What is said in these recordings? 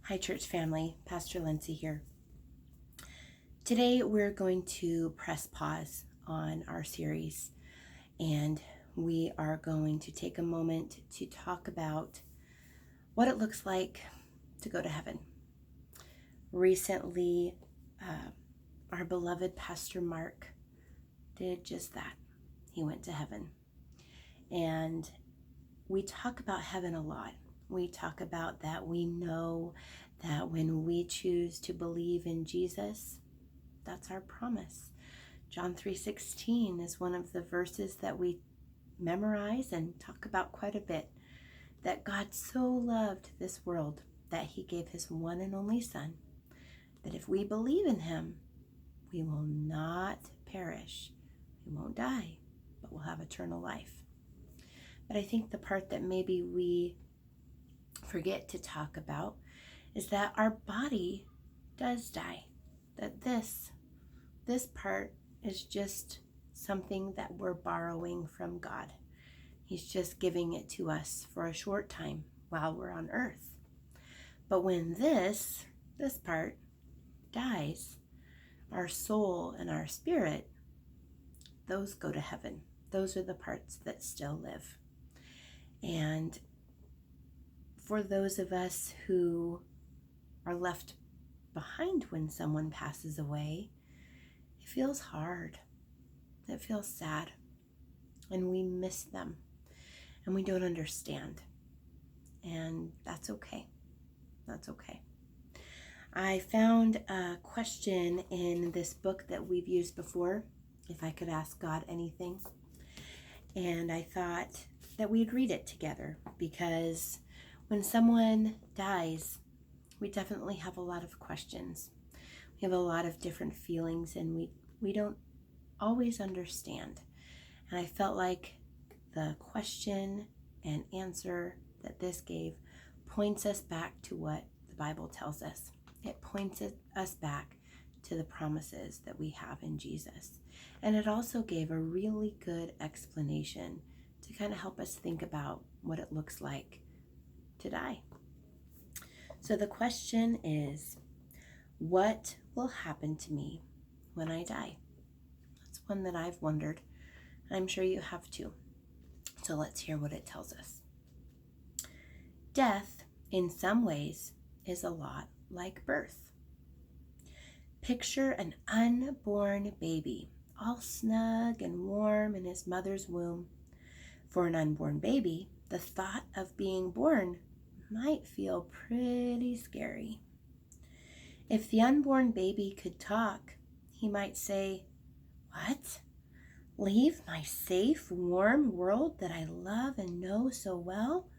Hi, church family. Pastor Lindsay here. Today, we're going to press pause on our series, and we are going to take a moment to talk about what it looks like to go to heaven. Recently, our beloved Pastor Mark did just that. He went to heaven. And we talk about heaven a lot. We talk about that we know that when we choose to believe in Jesus, that's our promise. John 3:16 is one of the verses that we memorize and talk about quite a bit. That God so loved this world that he gave his one and only Son, that if we believe in him, we will not perish. We won't die, but we'll have eternal life. But I think the part that maybe we forget to talk about is that our body does die. That this part is just something that we're borrowing from God. He's just giving it to us for a short time while we're on earth. But when this part dies, our soul and our spirit, those go to heaven. Those are the parts that still live. And for those of us who are left behind when someone passes away, it feels hard. It feels sad. And we miss them. And we don't understand. And that's okay. That's okay. I found a question in this book that we've used before, If I Could Ask God Anything. And I thought that we'd read it together, because when someone dies, we definitely have a lot of questions. We have a lot of different feelings, and we don't always understand. And I felt like the question and answer that this gave points us back to what the Bible tells us. It points us back to the promises that we have in Jesus. And it also gave a really good explanation to kind of help us think about what it looks like to die. So the question is, what will happen to me when I die? That's one that I've wondered. I'm sure you have too. So let's hear what it tells us. Death, in some ways, is a lot like birth. Picture an unborn baby, all snug and warm in his mother's womb. For an unborn baby, the thought of being born might feel pretty scary. If the unborn baby could talk, he might say, "What? Leave my safe, warm world that I love and know so well,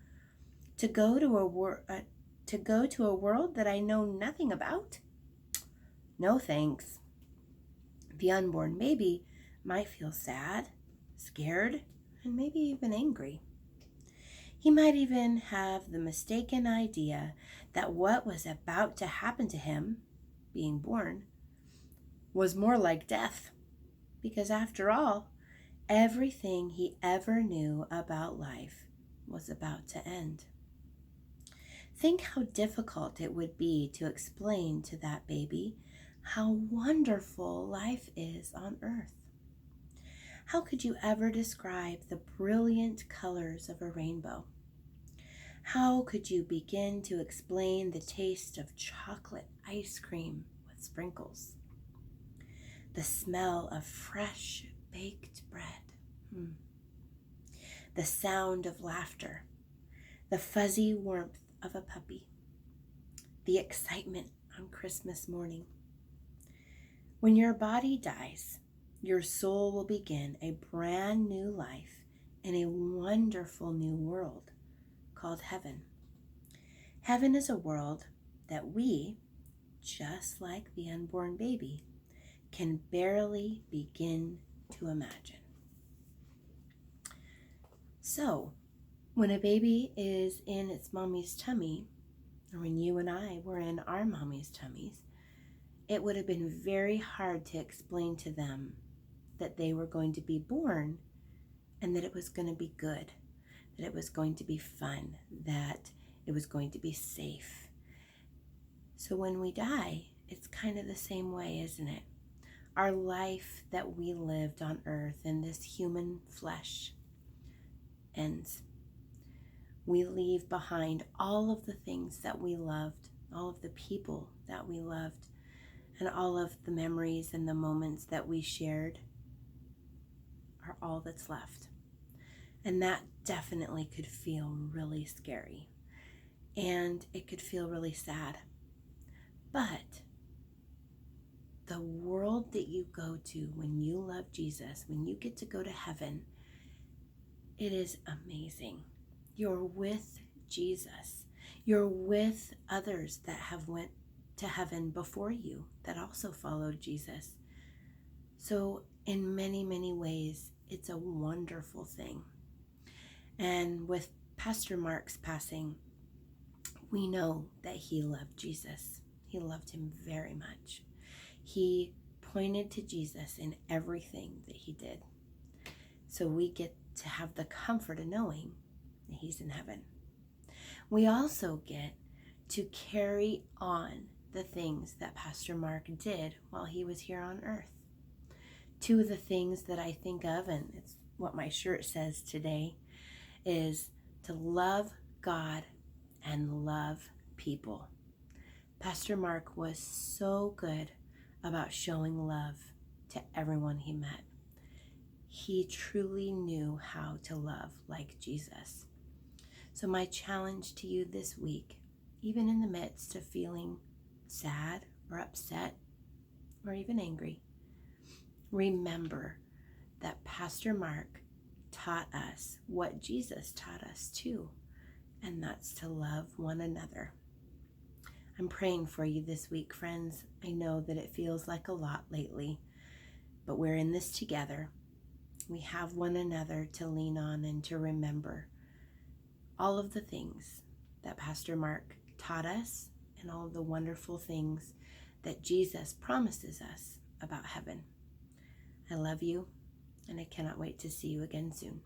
to go to a world that I know nothing about? No thanks." The unborn baby might feel sad, scared, and maybe even angry. He might even have the mistaken idea that what was about to happen to him, being born, was more like death, because after all, everything he ever knew about life was about to end. Think how difficult it would be to explain to that baby how wonderful life is on earth. How could you ever describe the brilliant colors of a rainbow? How could you begin to explain the taste of chocolate ice cream with sprinkles? The smell of fresh baked bread. The sound of laughter. The fuzzy warmth of a puppy. The excitement on Christmas morning. When your body dies, your soul will begin a brand new life in a wonderful new world called heaven. Heaven is a world that we, just like the unborn baby, can barely begin to imagine. So, when a baby is in its mommy's tummy, or when you and I were in our mommy's tummies, it would have been very hard to explain to them that they were going to be born and that it was going to be good, that it was going to be fun, that it was going to be safe. So when we die, it's kind of the same way, isn't it? Our life that we lived on earth in this human flesh ends. We leave behind all of the things that we loved, all of the people that we loved, and all of the memories and the moments that we shared are all that's left. And that definitely could feel really scary. And it could feel really sad. But the world that you go to when you love Jesus, when you get to go to heaven, it is amazing. You're with Jesus. You're with others that have went to heaven before you that also followed Jesus. So in many, many ways, it's a wonderful thing. And with Pastor Mark's passing, we know that he loved Jesus. He loved him very much. He pointed to Jesus in everything that he did. So we get to have the comfort of knowing that he's in heaven. We also get to carry on the things that Pastor Mark did while he was here on earth. Two of the things that I think of, and it's what my shirt says today, is to love God and love people. Pastor Mark was so good about showing love to everyone he met. He truly knew how to love like Jesus. So my challenge to you this week, even in the midst of feeling sad or upset or even angry, remember that Pastor Mark taught us what Jesus taught us too, and that's to love one another. I'm praying for you this week, friends. I know that it feels like a lot lately, but we're in this together. We have one another to lean on and to remember all of the things that Pastor Mark taught us and all of the wonderful things that Jesus promises us about heaven. I love you, and I cannot wait to see you again soon.